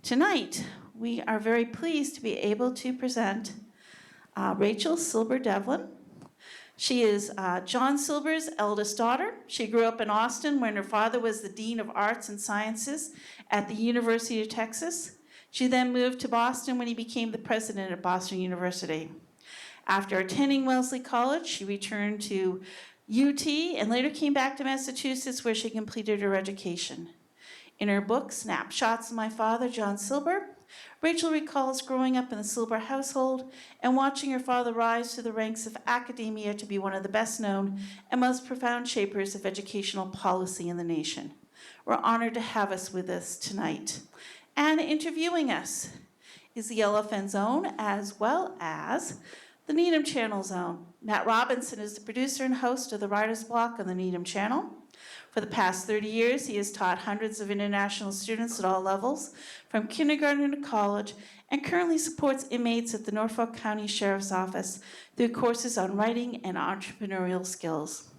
Tonight, we are very pleased to be able to present Rachel Silber Devlin. She is John Silber's eldest daughter. She grew up in Austin when her father was the Dean of Arts and Sciences at the University of Texas. She then moved to Boston when he became the president at Boston University. After attending Wellesley College, she returned to UT and later came back to Massachusetts where she completed her education. In her book, Snapshots of My Father, John Silber, Rachel recalls growing up in the Silber household and watching her father rise through the ranks of academia to be one of the best known and most profound shapers of educational policy in the nation. We're honored to have us with us tonight. And interviewing us is the LFN Zone as well as the Needham Channel Zone. Matt Robinson is the producer and host of the Writer's Block on the Needham Channel. For the past 30 years, he has taught hundreds of international students at all levels, from kindergarten to college, and currently supports inmates at the Norfolk County Sheriff's Office through courses on writing and entrepreneurial skills.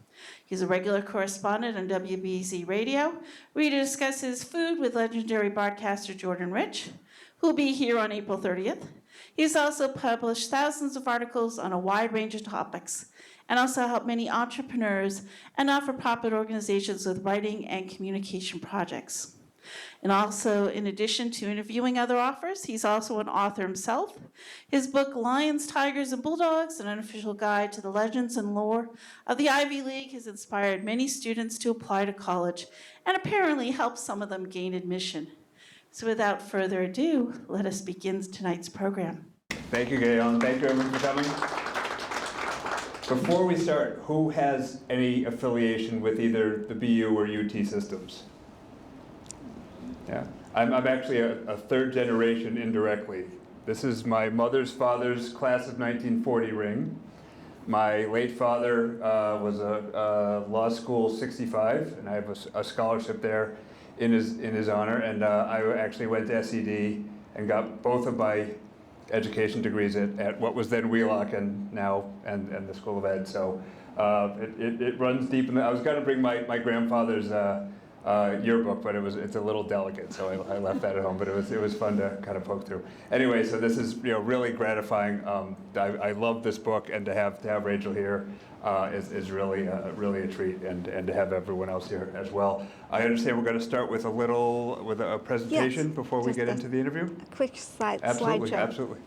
He's a regular correspondent on WBZ Radio, where he discusses food with legendary broadcaster Jordan Rich, who will be here on April 30th. He's also published thousands of articles on a wide range of topics, and also helped many entrepreneurs and not-for-profit organizations with writing and communication projects. And also, in addition to interviewing other authors, he's also an author himself. His book, Lions, Tigers, and Bulldogs, an unofficial guide to the legends and lore of the Ivy League, has inspired many students to apply to college and apparently helped some of them gain admission. So without further ado, let us begin tonight's program. Thank you, Gayon. Thank you, everyone, for coming. Before we start, who has any affiliation with either the BU or UT systems? Yeah, I'm actually a third generation indirectly. This is my mother's father's class of 1940 ring. My late father was a law school 65, and I have a scholarship there in his honor. And I actually went to SED and got both of my education degrees at what was then Wheelock and now and the School of Ed. So it runs deep in the, I was going to bring my grandfather's yearbook, but it's a little delicate, so I left that at home. But it was fun to kind of poke through. Anyway, so this is really gratifying. I love this book, and to have Rachel here is really a treat, and to have everyone else here as well. I understand we're going to start with a presentation before we get into the interview. A quick slideshow. Absolutely.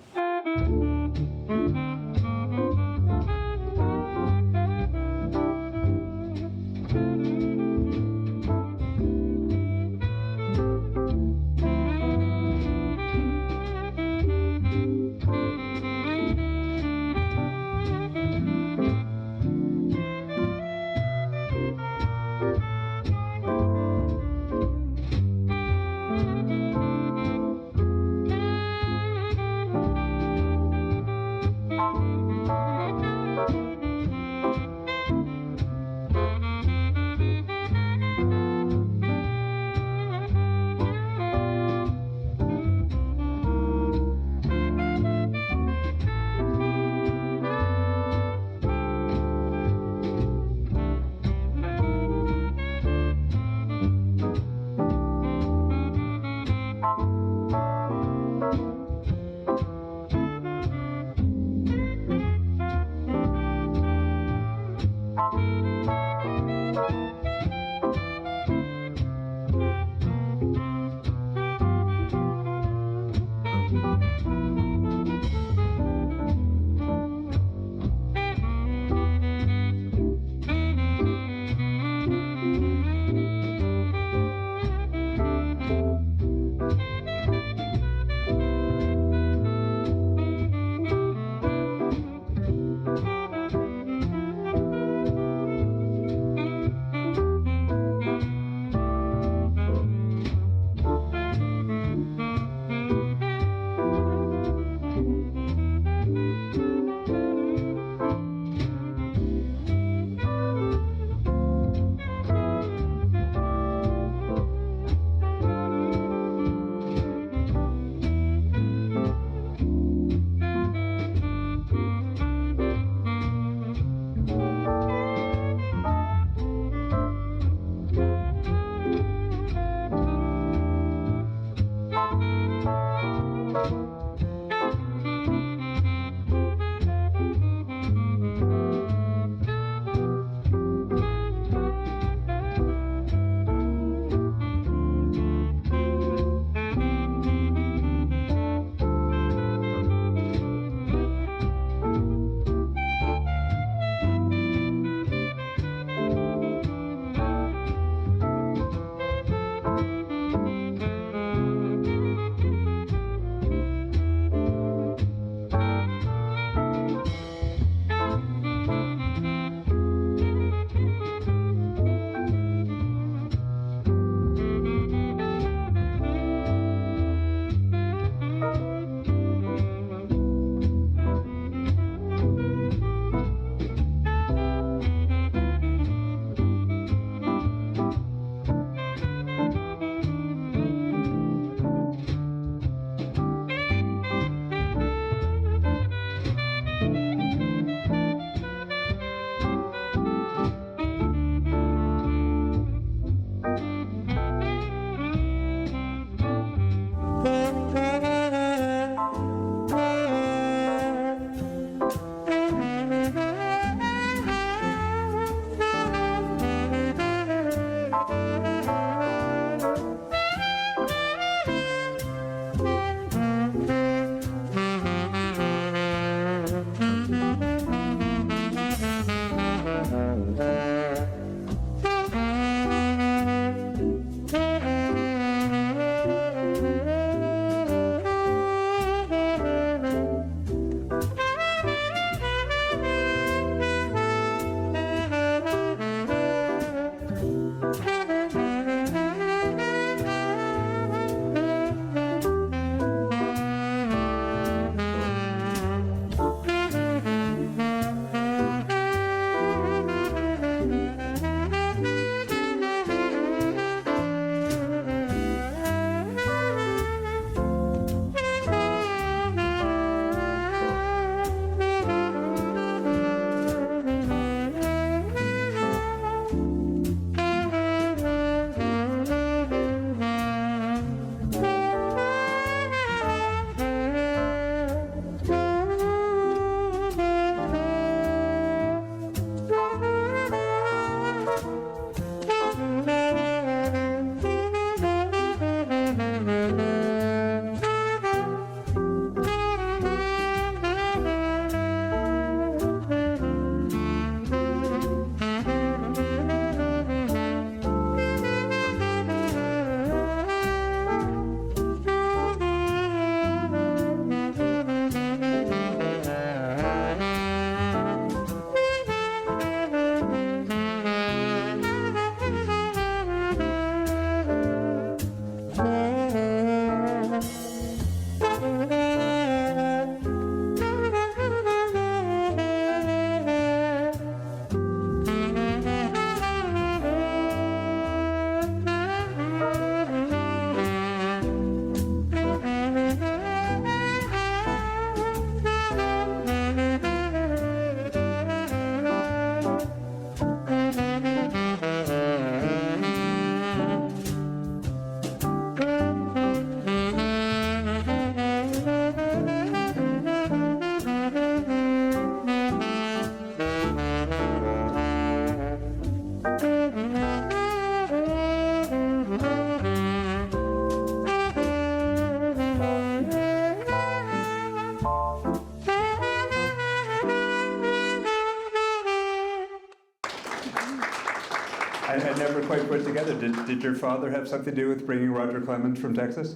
quite put together. Did your father have something to do with bringing Roger Clemens from Texas?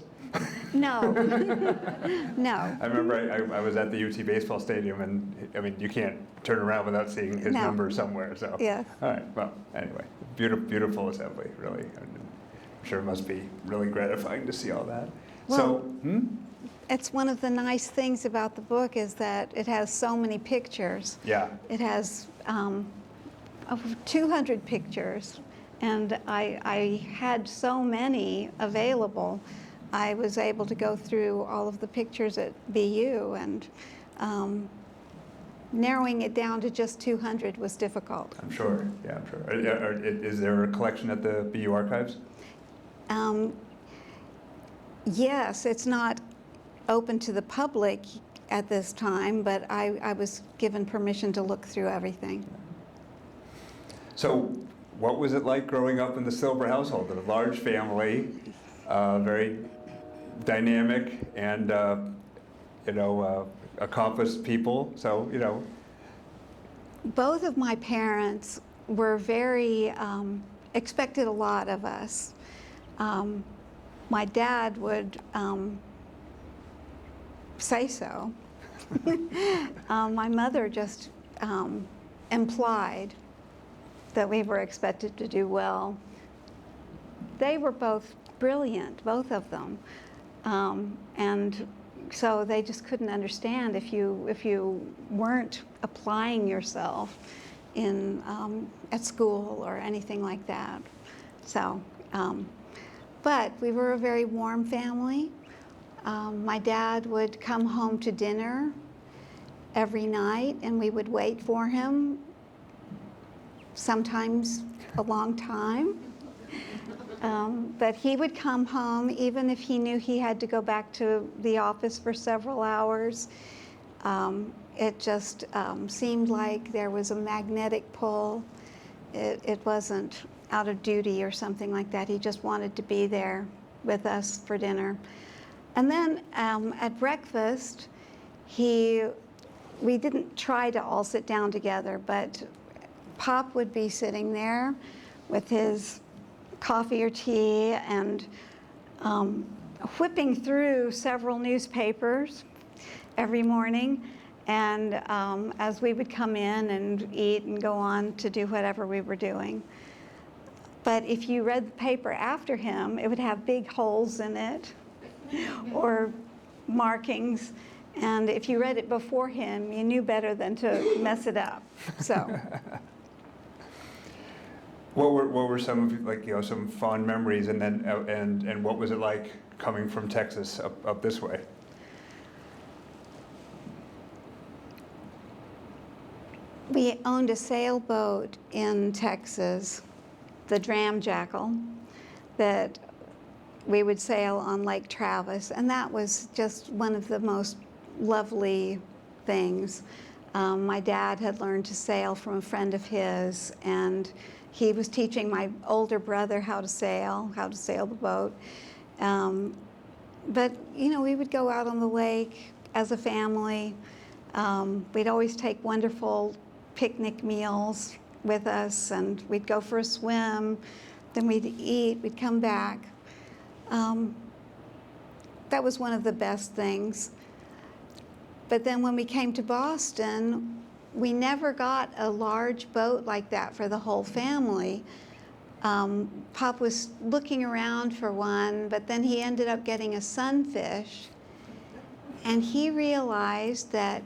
No. No. I remember I was at the UT baseball stadium, and I mean, you can't turn around without seeing his No. number somewhere. So, Yes. all right. Well, anyway, beautiful assembly, really. I'm sure it must be really gratifying to see all that. Well, So, it's one of the nice things about the book is that it has so many pictures. yeah. It has over 200 pictures, and I had so many available. I was able to go through all of the pictures at BU, and narrowing it down to just 200 was difficult. I'm sure. Yeah, I'm sure. Is there a collection at the BU archives? Yes, it's not open to the public at this time, but I was given permission to look through everything. So, what was it like growing up in the Silber household? A large family, very dynamic, and accomplished people. So, Both of my parents were very, expected a lot of us. My dad would say so. My mother just implied that we were expected to do well. They were both brilliant, both of them. And so they just couldn't understand if you weren't applying yourself in at school or anything like that. So, but we were a very warm family. My dad would come home to dinner every night, and we would wait for him, sometimes a long time. But he would come home even if he knew he had to go back to the office for several hours. It just seemed like there was a magnetic pull. It wasn't out of duty or something like that. He just wanted to be there with us for dinner. And then at breakfast, we didn't try to all sit down together, but Pop would be sitting there with his coffee or tea and whipping through several newspapers every morning. And as we would come in and eat and go on to do whatever we were doing. But if you read the paper after him, it would have big holes in it or markings. And if you read it before him, you knew better than to mess it up. So. What were some of some fond memories, and then and what was it like coming from Texas up this way? We owned a sailboat in Texas, the Dram Jackal, that we would sail on Lake Travis, and that was just one of the most lovely things. My dad had learned to sail from a friend of his, and he was teaching my older brother how to sail the boat. But we would go out on the lake as a family. We'd always take wonderful picnic meals with us, and we'd go for a swim, then we'd eat, we'd come back. That was one of the best things. But then when we came to Boston, we never got a large boat like that for the whole family. Pop was looking around for one, but then he ended up getting a sunfish, and he realized that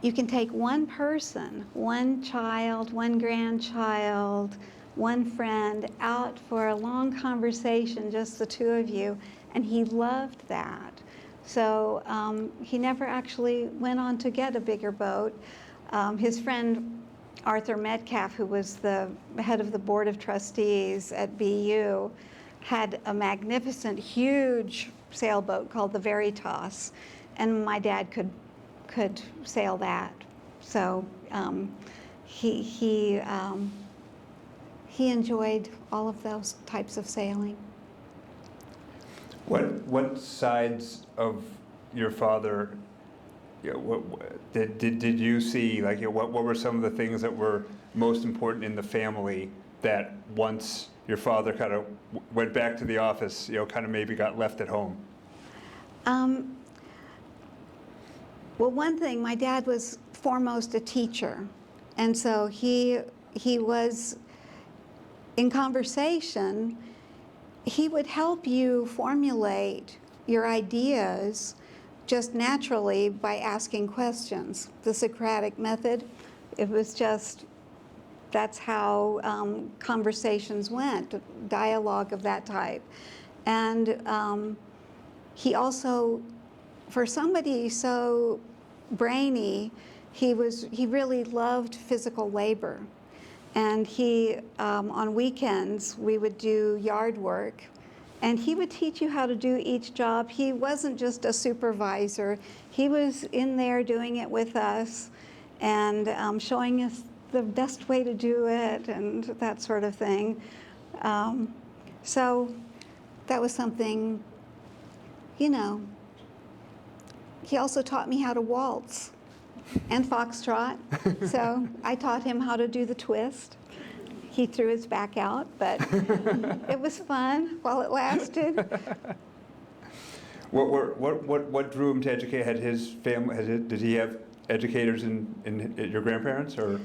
you can take one person, one child, one grandchild, one friend out for a long conversation, just the two of you, and he loved that. So he never actually went on to get a bigger boat. His friend Arthur Metcalf, who was the head of the board of trustees at BU, had a magnificent, huge sailboat called the Veritas, and my dad could sail that. So he enjoyed all of those types of sailing. What sides of your father, did you see? What were some of the things that were most important in the family that once your father kind of went back to the office, kind of maybe got left at home? Well, one thing, my dad was foremost a teacher, and so he was, in conversation, he would help you formulate your ideas just naturally by asking questions. The Socratic method, it was just, that's how conversations went, dialogue of that type. And he also, for somebody so brainy, he really loved physical labor. And he, on weekends, we would do yard work, and he would teach you how to do each job. He wasn't just a supervisor. He was in there doing it with us and showing us the best way to do it and that sort of thing. So that was something, He also taught me how to waltz and foxtrot. So I taught him how to do the twist. He threw his back out, but it was fun while it lasted. What drew him to educate? Had his family? Did he have educators in your grandparents, or?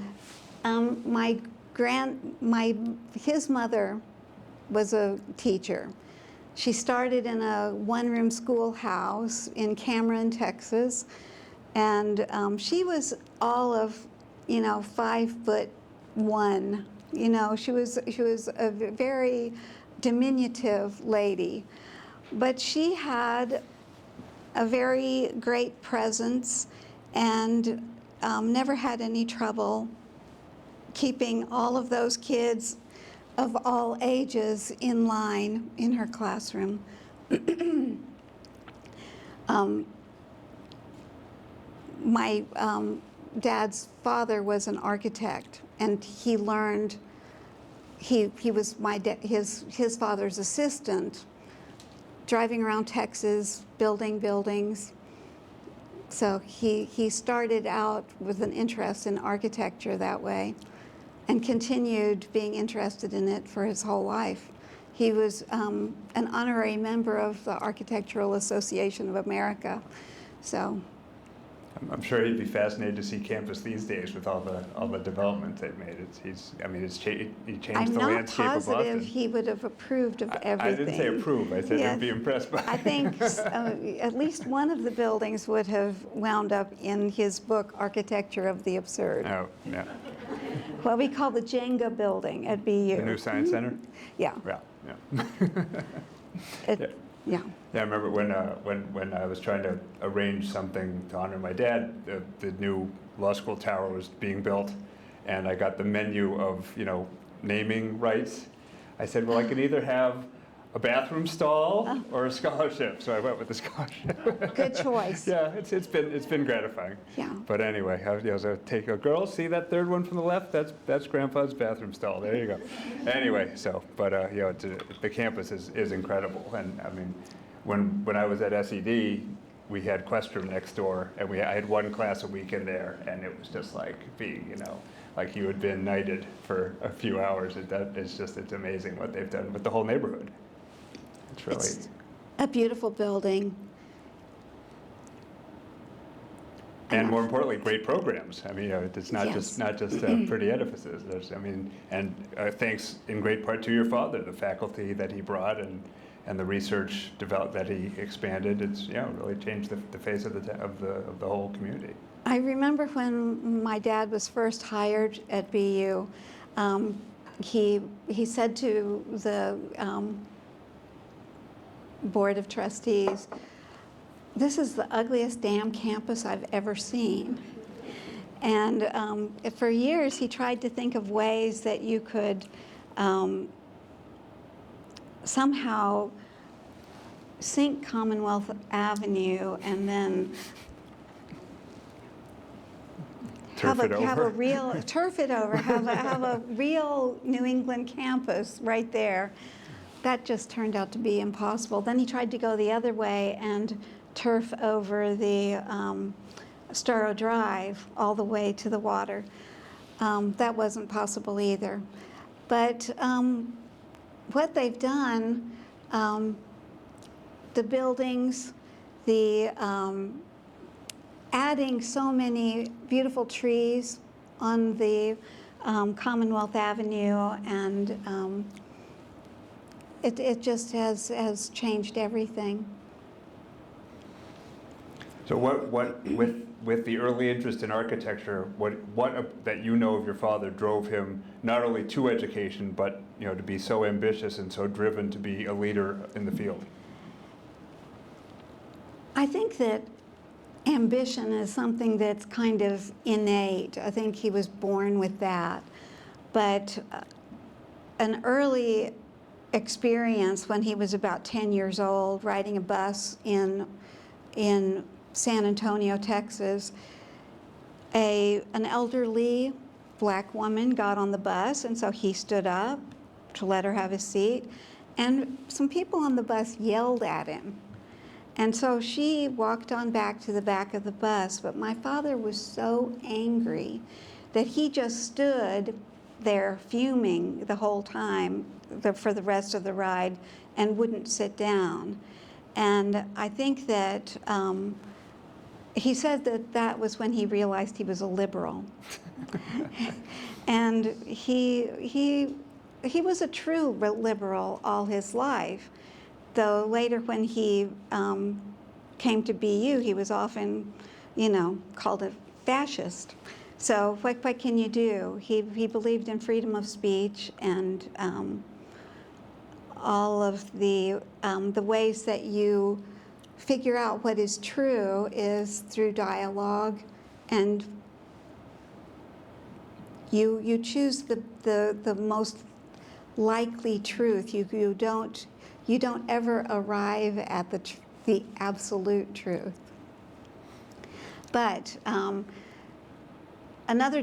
His mother was a teacher. She started in a one-room schoolhouse in Cameron, Texas, and she was all of, 5'1". She was a very diminutive lady, but she had a very great presence and never had any trouble keeping all of those kids of all ages in line in her classroom. My dad's father was an architect, and he learned, he was his father's assistant, driving around Texas, building buildings. So he started out with an interest in architecture that way, and continued being interested in it for his whole life. He was an honorary member of the Architectural Association of America. So I'm sure he'd be fascinated to see campus these days with all the development they've made. He changed I'm the not landscape of Boston. positive he would have approved of everything. I didn't say approve. I said Yes. I'd be impressed by. I think at least one of the buildings would have wound up in his book, Architecture of the Absurd. Oh, yeah. What we call the Jenga building at BU. The new Science Center? Yeah. Yeah, yeah. Yeah. Yeah, I remember when I was trying to arrange something to honor my dad, the new law school tower was being built, and I got the menu of, naming rights. I said, well, I could either have a bathroom stall or a scholarship, so I went with the scholarship. Good choice. Yeah, it's been gratifying. Yeah. But anyway, so take a girl, see that third one from the left? That's Grandpa's bathroom stall. There you go. Anyway, so the campus is incredible, and I mean, when I was at SED, we had Questrom next door, and I had one class a week in there, and it was just like being, like you had been knighted for a few hours. It's amazing what they've done with the whole neighborhood. It's really It's a beautiful building. and more importantly, great programs. I mean, it's not Yes. just pretty edifices. Thanks in great part to your father, the faculty that he brought and the research developed that he expanded. It's really changed the face of the whole community. I remember when my dad was first hired at BU, he said to the Board of Trustees, "This is the ugliest damn campus I've ever seen." And for years he tried to think of ways that you could somehow sink Commonwealth Avenue and then have a real turf it over, have a real New England campus right there. That just turned out to be impossible. Then he tried to go the other way and turf over the Storrow Drive all the way to the water. That wasn't possible either. But what they've done, the buildings, the adding so many beautiful trees on the Commonwealth Avenue, and it just has changed everything. So what with the early interest in architecture, what that you know of your father drove him not only to education, but to be so ambitious and so driven to be a leader in the field? I think that ambition is something that's kind of innate. I think he was born with that. But an early experience when he was about 10 years old, riding a bus in San Antonio, Texas, an elderly black woman got on the bus, and so he stood up to let her have a seat, and some people on the bus yelled at him. And so she walked on back to the back of the bus, but my father was so angry that he just stood there fuming the whole time for the rest of the ride and wouldn't sit down. And I think that he said that was when he realized he was a liberal. And he was a true liberal all his life. Though later when he came to BU, he was often, called a fascist. So what can you do? He believed in freedom of speech, and all of the ways that you figure out what is true is through dialogue, and you choose the most likely truth. You don't ever arrive at the absolute truth. But a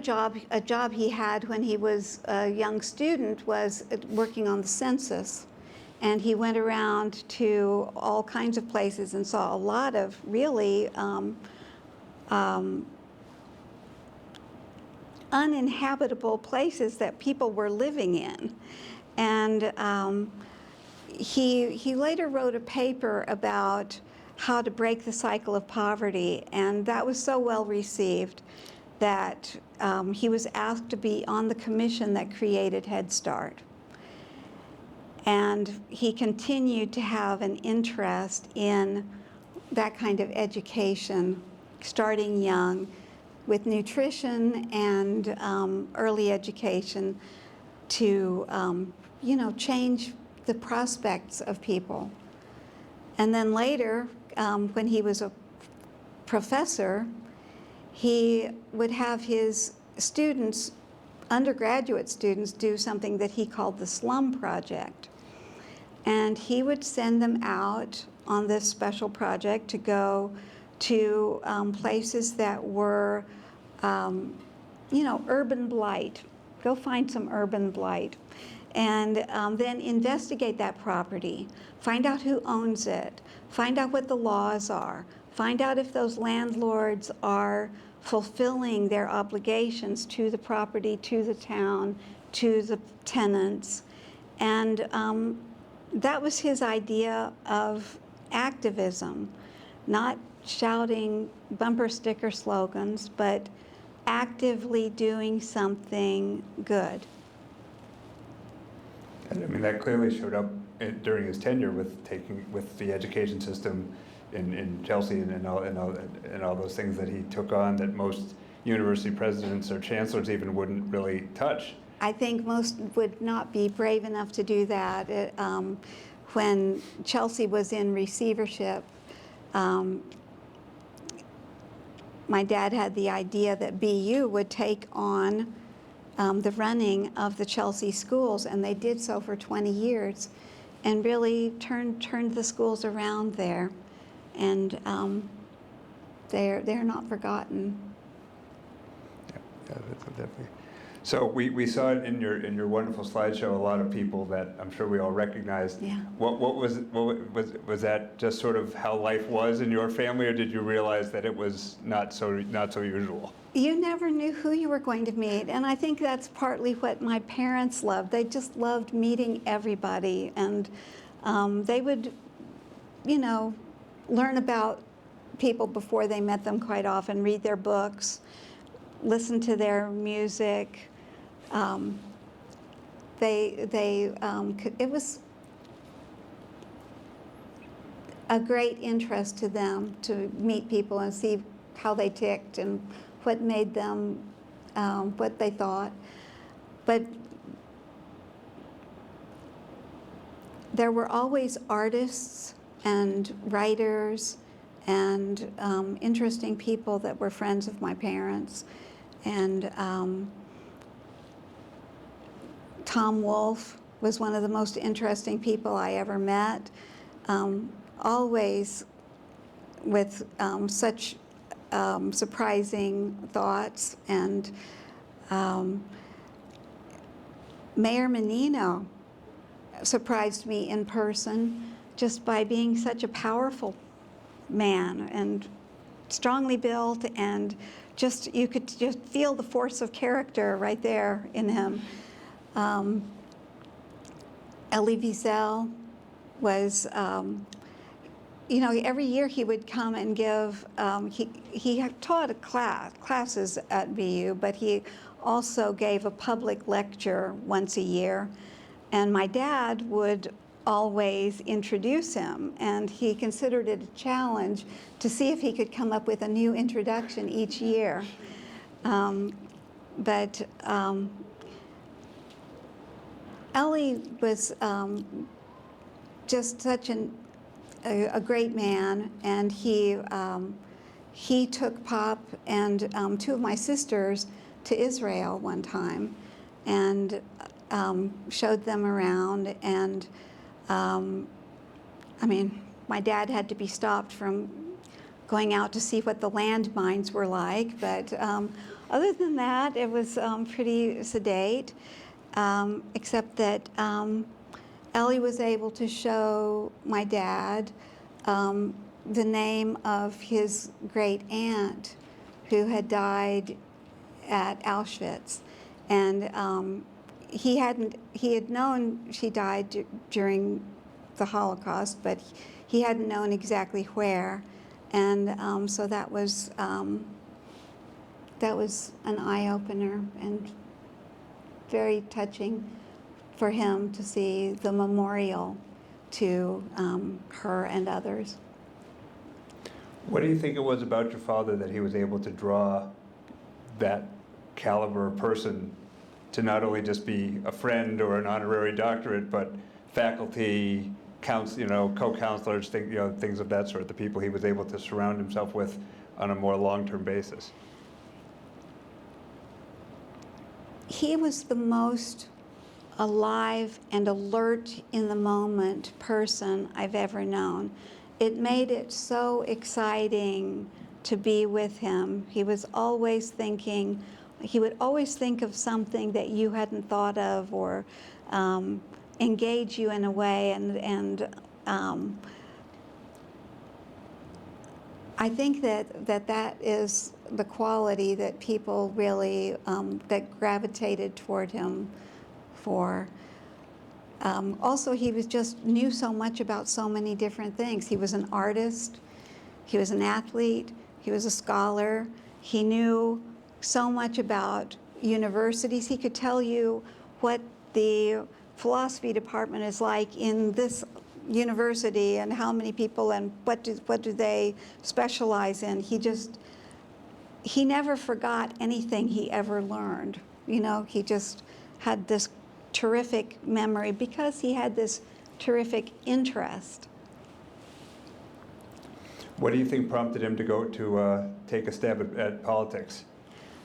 job he had when he was a young student was working on the census. And he went around to all kinds of places and saw a lot of really uninhabitable places that people were living in. And he later wrote a paper about how to break the cycle of poverty, and that was so well received that he was asked to be on the commission that created Head Start. And he continued to have an interest in that kind of education, starting young, with nutrition and early education to, change the prospects of people. And then later, when he was a professor, he would have his students, undergraduate students, do something that he called the Slum Project. And he would send them out on this special project to go to places that were, urban blight. Go find some urban blight. And then investigate that property. Find out who owns it. Find out what the laws are. Find out if those landlords are fulfilling their obligations to the property, to the town, to the tenants. And that was his idea of activism, not shouting bumper sticker slogans, but actively doing something good. And I mean, that clearly showed up during his tenure with the education system in Chelsea and all those things that he took on that most university presidents or chancellors even wouldn't really touch. I think most would not be brave enough to do that. When Chelsea was in receivership, my dad had the idea that BU would take on the running of the Chelsea schools, and they did so for 20 years and really turned the schools around there. And they're not forgotten. Yeah, that's definitely. So we saw it in your wonderful slideshow, a lot of people that I'm sure we all recognized. Yeah. What was that just sort of how life was in your family, or did you realize that it was not so usual? You never knew who you were going to meet, and I think that's partly what my parents loved. They just loved meeting everybody, and they would, you know, learn about people before they met them quite often, read their books, listen to their music. It was a great interest to them to meet people and see how they ticked and what made them, what they thought. But there were always artists and writers and interesting people that were friends of my parents. And Tom Wolfe was one of the most interesting people I ever met, always with such surprising thoughts. And Mayor Menino surprised me in person just by being such a powerful man and strongly built, and just you could just feel the force of character right there in him. Elie Wiesel was, you know, every year he would come and give, he had taught classes at BU, but he also gave a public lecture once a year. And my dad would always introduce him, and he considered it a challenge to see if he could come up with a new introduction each year. But Elie was just such a great man, and he took Pop and two of my sisters to Israel one time, and showed them around. And I mean, my dad had to be stopped from going out to see what the landmines were like, but other than that, it was pretty sedate, except that Elie was able to show my dad the name of his great aunt who had died at Auschwitz. And he had known she died during the Holocaust, but he hadn't known exactly where. And so that was an eye-opener and very touching for him to see the memorial to her and others. What do you think it was about your father that he was able to draw that caliber person to not only just be a friend or an honorary doctorate, but faculty, co-counselors, things of that sort, the people he was able to surround himself with on a more long-term basis? He was the most alive and alert in the moment person I've ever known. It made it so exciting to be with him. He was always thinking, he would always think of something that you hadn't thought of, or engage you in a way, and I think that is the quality that people really that gravitated toward him for. Also, he was just knew so much about so many different things. He was an artist, he was an athlete, he was a scholar. He knew so much about universities. He could tell you what the philosophy department is like in this university and how many people and what do they specialize in. He never forgot anything he ever learned. You know, he just had this terrific memory because he had this terrific interest. What do you think prompted him to go to take a stab at politics?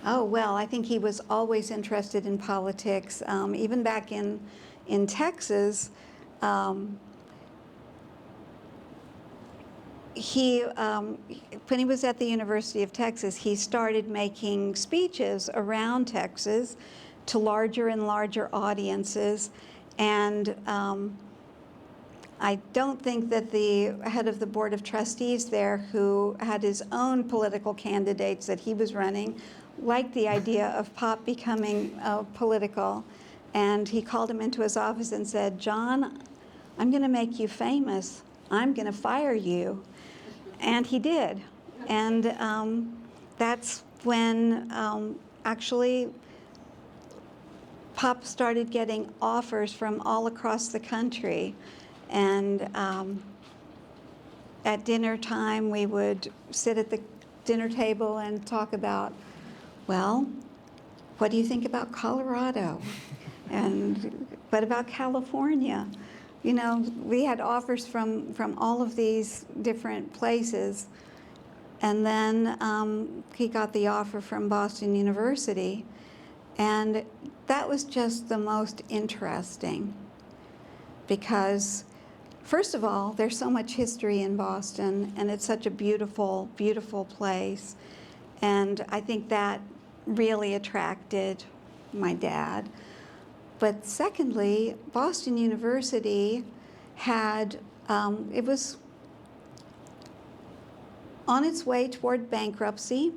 Oh, well, I think he was always interested in politics. Even back in Texas, when he was at the University of Texas, he started making speeches around Texas to larger and larger audiences. And I don't think that the head of the board of trustees there, who had his own political candidates that he was running, liked the idea of Pop becoming political. And he called him into his office and said, "John, I'm going to make you famous. I'm going to fire you." And he did. And that's when actually Pop started getting offers from all across the country. And at dinner time, we would sit at the dinner table and talk about, well, what do you think about Colorado? And what about California? You know, we had offers from all of these different places. And then he got the offer from Boston University. And that was just the most interesting because, first of all, there's so much history in Boston, and it's such a beautiful, beautiful place. And I think that really attracted my dad. But secondly, Boston University had, it was on its way toward bankruptcy,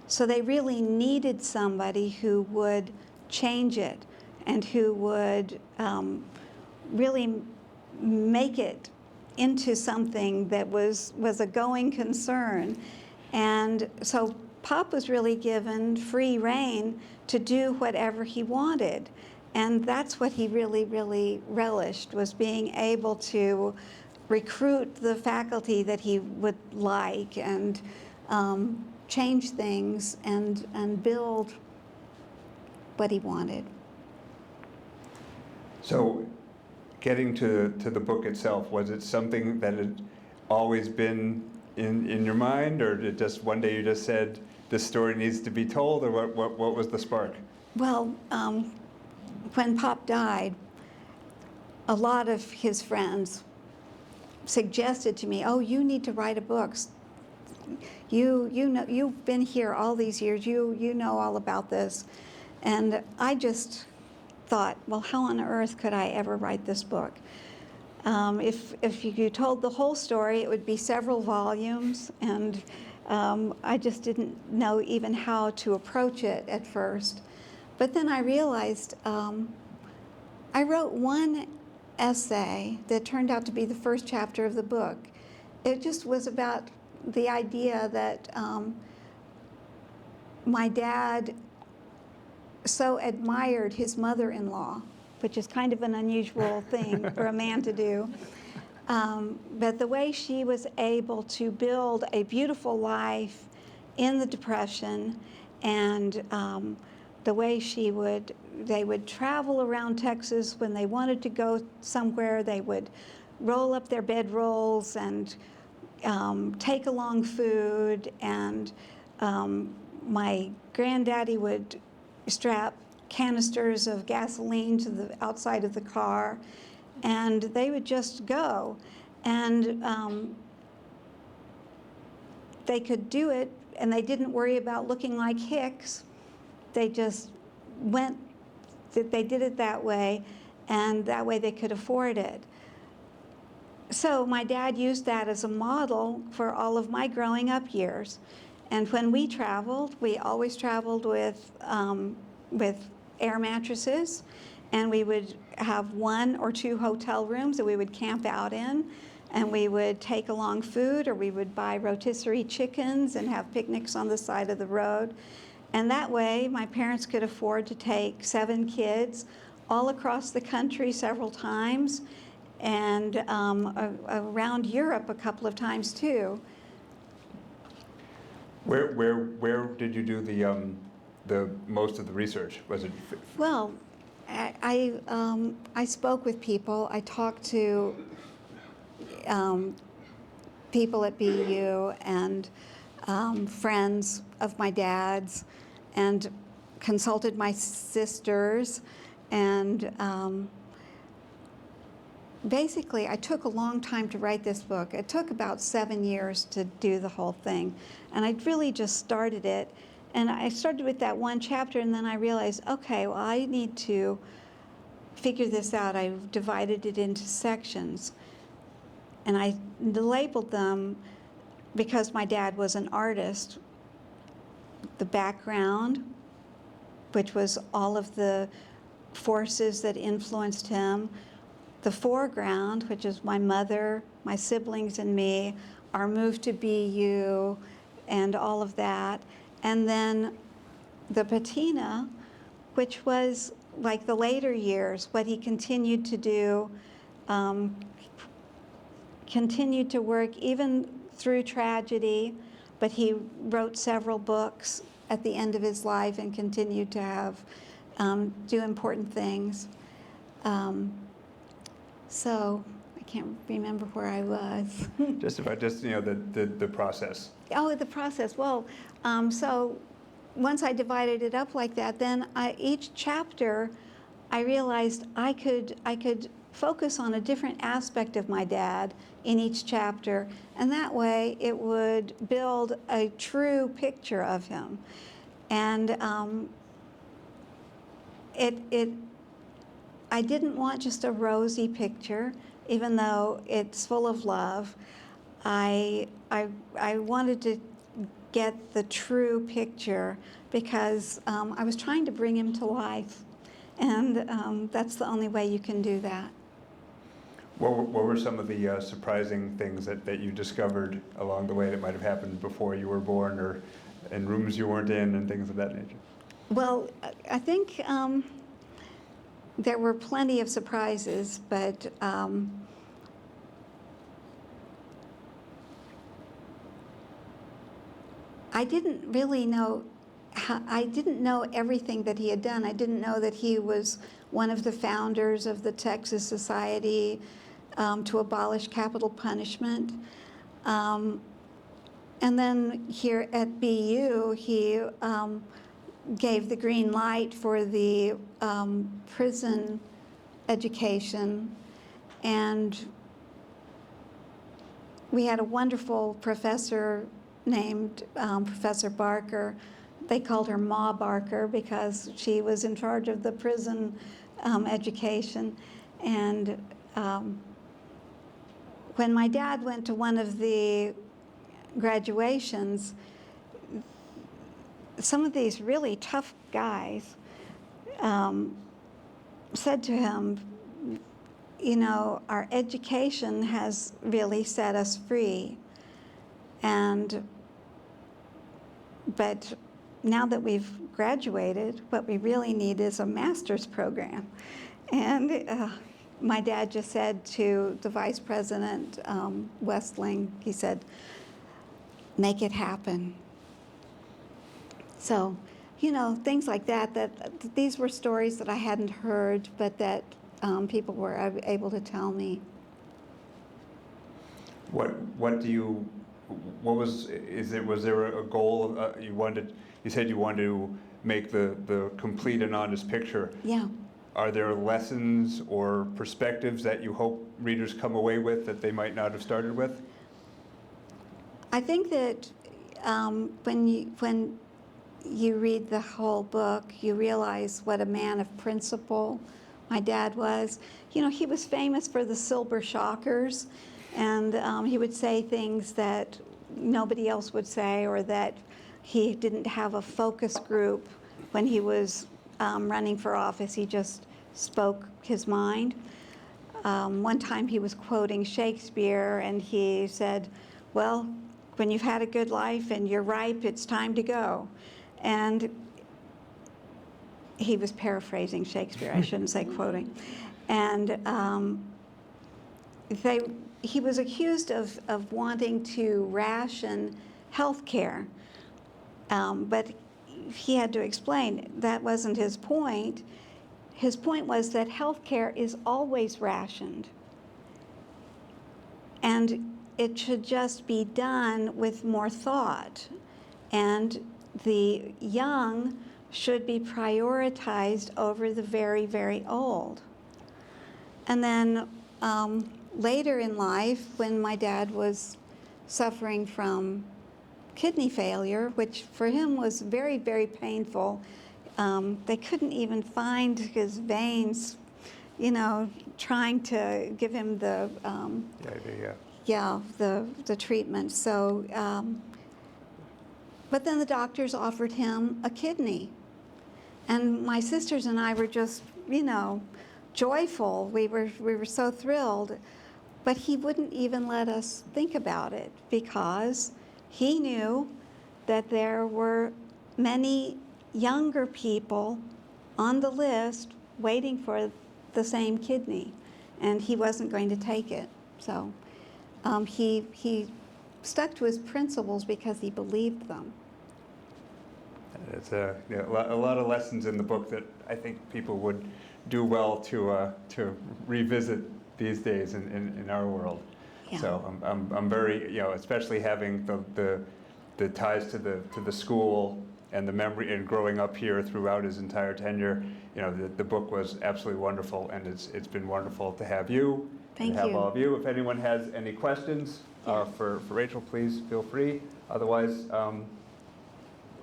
so they really needed somebody who would change it and who would really make it into something that was a going concern. And so Pop was really given free rein to do whatever he wanted. And that's what he really, really relished, was being able to recruit the faculty that he would like and change things and build what he wanted. So getting to the book itself, was it something that had always been in your mind, or did just one day you just said, this story needs to be told, or what was the spark? Well, when Pop died, a lot of his friends suggested to me, "Oh, you need to write a book. You know, you've been here all these years. You know all about this." And I just thought, well, how on earth could I ever write this book? If you told the whole story, it would be several volumes, and I just didn't know even how to approach it at first. But then I realized I wrote one essay that turned out to be the first chapter of the book. It just was about the idea that my dad so admired his mother-in-law, which is kind of an unusual thing for a man to do. But the way she was able to build a beautiful life in the Depression, and the way they would travel around Texas when they wanted to go somewhere. They would roll up their bedrolls and take along food, and my granddaddy would strap canisters of gasoline to the outside of the car, and they would just go. And they could do it, and they didn't worry about looking like hicks. They just went, they did it that way, and that way they could afford it. So my dad used that as a model for all of my growing up years. And when we traveled, we always traveled with air mattresses, and we would have 1 or 2 hotel rooms that we would camp out in, and we would take along food, or we would buy rotisserie chickens and have picnics on the side of the road. And that way, my parents could afford to take 7 kids all across the country several times, and around Europe a couple of times too. Where did you do the most of the research? Was it? Well, I spoke with people. I talked to people at BU and friends of my dad's, and consulted my sisters, and basically I took a long time to write this book. It took about 7 years to do the whole thing, and I really just started it And I started with that one chapter, and then I realized, okay, well, I need to figure this out. I divided it into sections, and I labeled them because my dad was an artist. The background, which was all of the forces that influenced him. The foreground, which is my mother, my siblings, and me, our move to BU, and all of that. And then the patina, which was like the later years, what he continued to do, continued to work even through tragedy, but he wrote several books at the end of his life and continued to have, do important things. So I can't remember where I was. Just the process. Oh, the process. Well, so once I divided it up like that, then each chapter, I realized I could focus on a different aspect of my dad in each chapter, and that way it would build a true picture of him. And I didn't want just a rosy picture, even though it's full of love. I wanted to get the true picture because I was trying to bring him to life, and that's the only way you can do that. What were some of the surprising things that you discovered along the way that might have happened before you were born, or in rooms you weren't in, and things of that nature? Well, I think there were plenty of surprises, but I didn't really know. I didn't know everything that he had done. I didn't know that he was one of the founders of the Texas Society to abolish capital punishment. And then here at BU, he gave the green light for the prison education. And we had a wonderful professor named Professor Barker. They called her Ma Barker because she was in charge of the prison education. And when my dad went to one of the graduations, some of these really tough guys said to him, you know, our education has really set us free. But now that we've graduated, what we really need is a master's program. And my dad just said to the vice president, Westling, he said, make it happen. So, you know, things like that, these were stories that I hadn't heard, but that people were able to tell me. Was there a goal you said you wanted to make the complete and honest picture? Yeah. Are there lessons or perspectives that you hope readers come away with that they might not have started with? I think that when you read the whole book, you realize what a man of principle my dad was. You know, he was famous for the Silber shockers, and he would say things that nobody else would say, or that he didn't have a focus group when he was running for office. He just spoke his mind. One time he was quoting Shakespeare, and he said, well, when you've had a good life and you're ripe, it's time to go. And he was paraphrasing Shakespeare, I shouldn't say quoting. And he was accused of wanting to ration health care, but he had to explain that wasn't his point. His point was that health care is always rationed, and it should just be done with more thought, and the young should be prioritized over the very, very old. And then later in life, when my dad was suffering from kidney failure, which for him was very, very painful. They couldn't even find his veins, you know, trying to give him the the treatment. So, but then the doctors offered him a kidney, and my sisters and I were just, you know, joyful. We were so thrilled, but he wouldn't even let us think about it because he knew that there were many younger people on the list waiting for the same kidney, and he wasn't going to take it. So he stuck to his principles because he believed them. It's a lot of lessons in the book that I think people would do well to revisit these days in our world. Yeah. So I'm very, you know, especially having the ties to the school and the memory and growing up here throughout his entire tenure. You know, the book was absolutely wonderful, and it's been wonderful to have you. Thank to have you. all of you. If anyone has any questions for Rachel, please feel free. Otherwise. Don't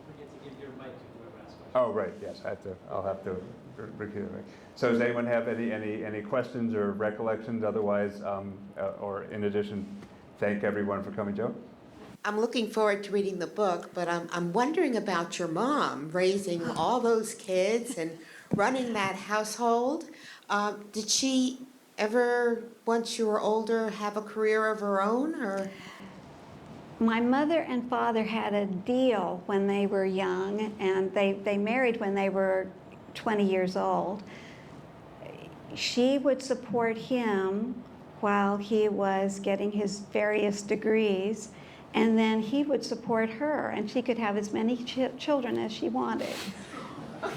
forget to give your mic to whoever asks questions. Oh, right, yes, I'll have to repeat it. So does anyone have any questions or recollections? Otherwise, or in addition, thank everyone for coming. Joe? I'm looking forward to reading the book, but I'm wondering about your mom raising all those kids and running that household. Did she ever, once you were older, have a career of her own, or? My mother and father had a deal when they were young, and they married when they were 20 years old. She would support him while he was getting his various degrees, and then he would support her, and she could have as many children as she wanted.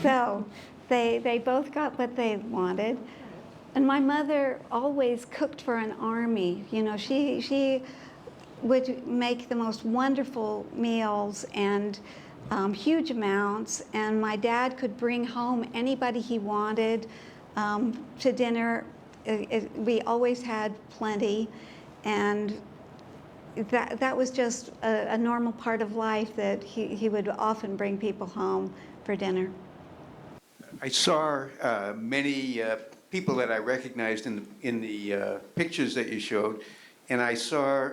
So they both got what they wanted. And my mother always cooked for an army. You know, she would make the most wonderful meals and huge amounts, and my dad could bring home anybody he wanted to dinner. We always had plenty, and that was just a normal part of life, that he would often bring people home for dinner. I saw many people that I recognized in the pictures that you showed, and I saw,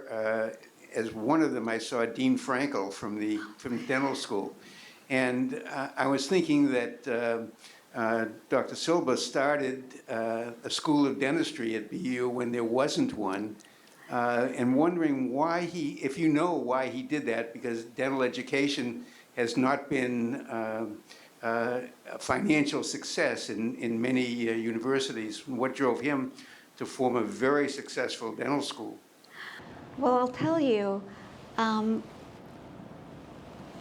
as one of them, I saw Dean Frankel from dental school. And I was thinking that Dr. Silber started a school of dentistry at BU when there wasn't one, and wondering why if you know why he did that, because dental education has not been a financial success in many universities. What drove him to form a very successful dental school? Well, I'll tell you,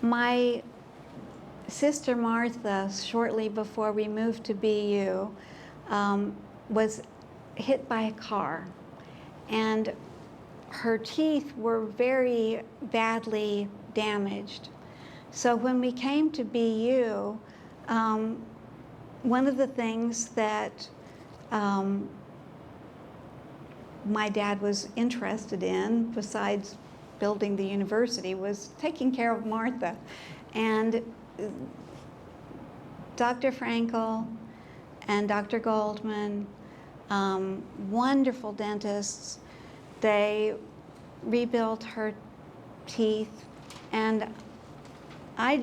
my sister Martha, shortly before we moved to BU, was hit by a car, and her teeth were very badly damaged. So when we came to BU, one of the things that my dad was interested in, besides building the university, was taking care of Martha. And Dr. Frankel and Dr. Goldman, wonderful dentists, they rebuilt her teeth, and I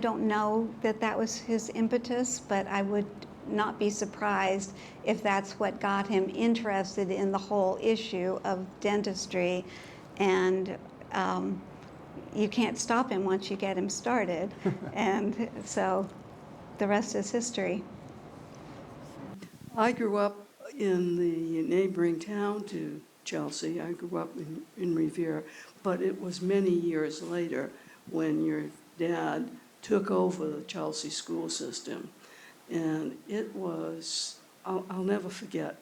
don't know that was his impetus, but I would not be surprised if that's what got him interested in the whole issue of dentistry. And you can't stop him once you get him started. And so the rest is history. I grew up in the neighboring town to Chelsea. I grew up in Revere, but it was many years later when your dad took over the Chelsea school system. And it was, I'll never forget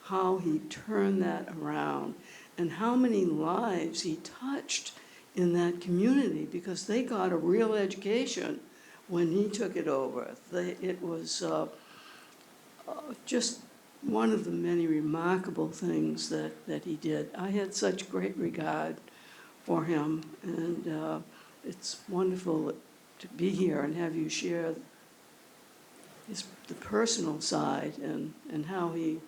how he turned that around and how many lives he touched in that community, because they got a real education when he took it over. It was just one of the many remarkable things that he did. I had such great regard for him, and it's wonderful to be here and have you share the personal side and how he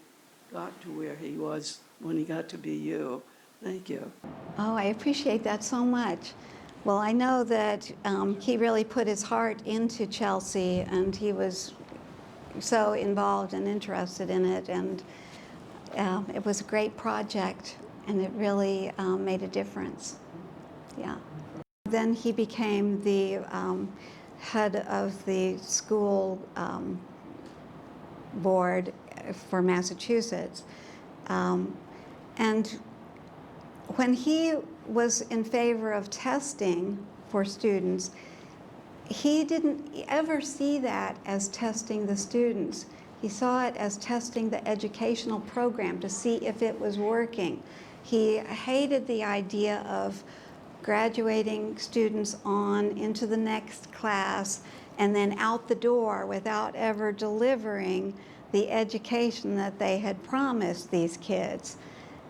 got to where he was when he got to be you. Thank you. Oh, I appreciate that so much. Well, I know that he really put his heart into Chelsea, and he was so involved and interested in it, and it was a great project, and it really made a difference. Yeah. Then he became the head of the school board for Massachusetts. And when he was in favor of testing for students, he didn't ever see that as testing the students. He saw it as testing the educational program to see if it was working. He hated the idea of graduating students on into the next class and then out the door without ever delivering the education that they had promised these kids.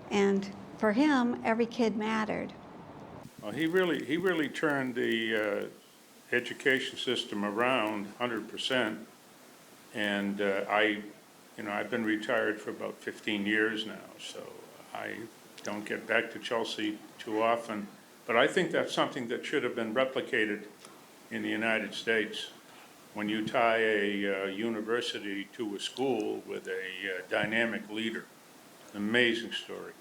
And for him, every kid mattered. Well, he really turned the education system around 100%. And I've been retired for about 15 years now, so I don't get back to Chelsea too often. But I think that's something that should have been replicated in the United States. When you tie a university to a school with a dynamic leader, amazing story.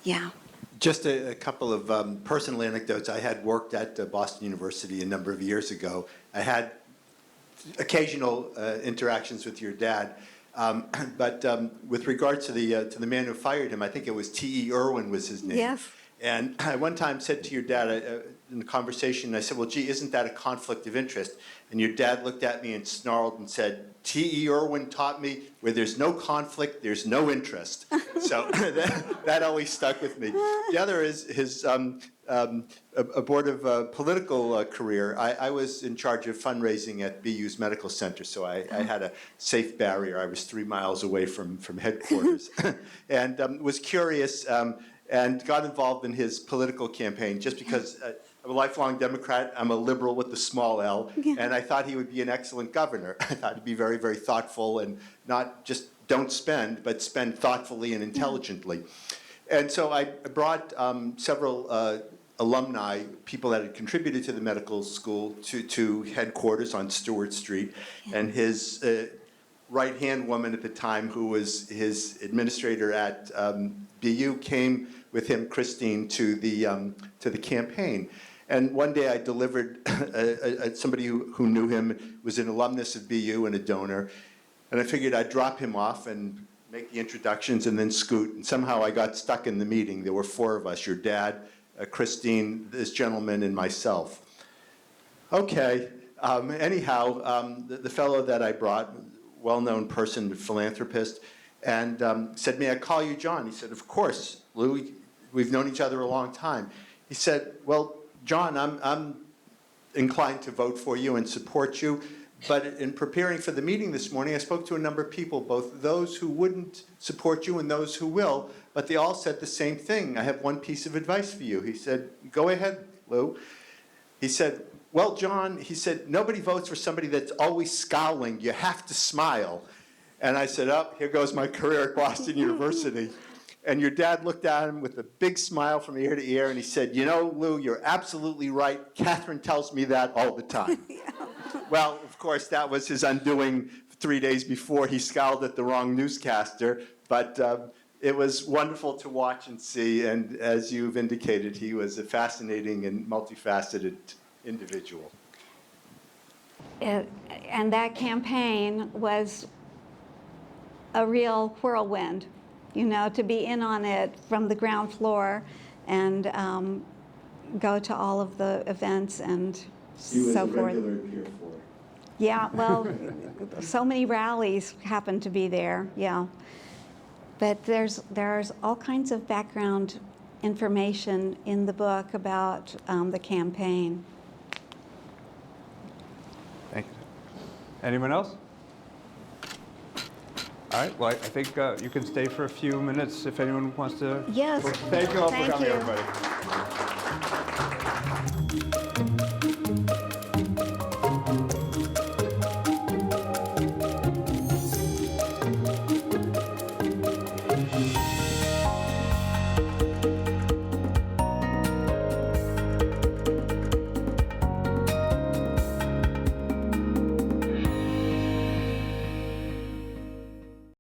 Yeah. Just a couple of personal anecdotes. I had worked at Boston University a number of years ago. I had occasional interactions with your dad, but with regard to the man who fired him, I think it was T.E. Irwin was his name. Yes. And I one time said to your dad in the conversation, I said, well, gee, isn't that a conflict of interest? And your dad looked at me and snarled and said, T.E. Irwin taught me where there's no conflict, there's no interest. So that always stuck with me. The other is his abortive political career. I was in charge of fundraising at BU's medical center, so I had a safe barrier. I was 3 miles away from headquarters. And was curious and got involved in his political campaign just because I'm a lifelong Democrat. I'm a liberal with the small L, and I thought he would be an excellent governor. I thought he'd be very, very thoughtful and not just don't spend, but spend thoughtfully and intelligently. And so I brought several alumni, people that had contributed to the medical school, to headquarters on Stewart Street, and his right-hand woman at the time, who was his administrator at BU, came with him, Christine, to the campaign. And one day I delivered somebody who knew him, was an alumnus of BU and a donor, and I figured I'd drop him off and make the introductions and then scoot. And somehow I got stuck in the meeting. There were 4 of us, your dad, Christine, this gentleman, and myself. Okay, anyhow, the fellow that I brought, well-known person, philanthropist, and said, may I call you John? He said, of course, Lou, we've known each other a long time. He said, well, John, I'm inclined to vote for you and support you, but in preparing for the meeting this morning, I spoke to a number of people, both those who wouldn't support you and those who will, but they all said the same thing. I have one piece of advice for you. He said, go ahead, Lou. He said, well, John, he said, nobody votes for somebody that's always scowling. You have to smile. And I said, oh, here goes my career at Boston University. And your dad looked at him with a big smile from ear to ear, and he said, you know, Lou, you're absolutely right. Kathryn tells me that all the time. Well, of course, that was his undoing 3 days before. He scowled at the wrong newscaster. But it was wonderful to watch and see. And as you've indicated, he was a fascinating and multifaceted individual. And that campaign was a real whirlwind, you know, to be in on it from the ground floor and go to all of the events and so forth. Pier 4. Yeah, well, so many rallies happen to be there, yeah. But there's all kinds of background information in the book about the campaign. Thank you. Anyone else? All right, well, I think you can stay for a few minutes if anyone wants to. Yes. Thank you all for Thank coming, you. everybody.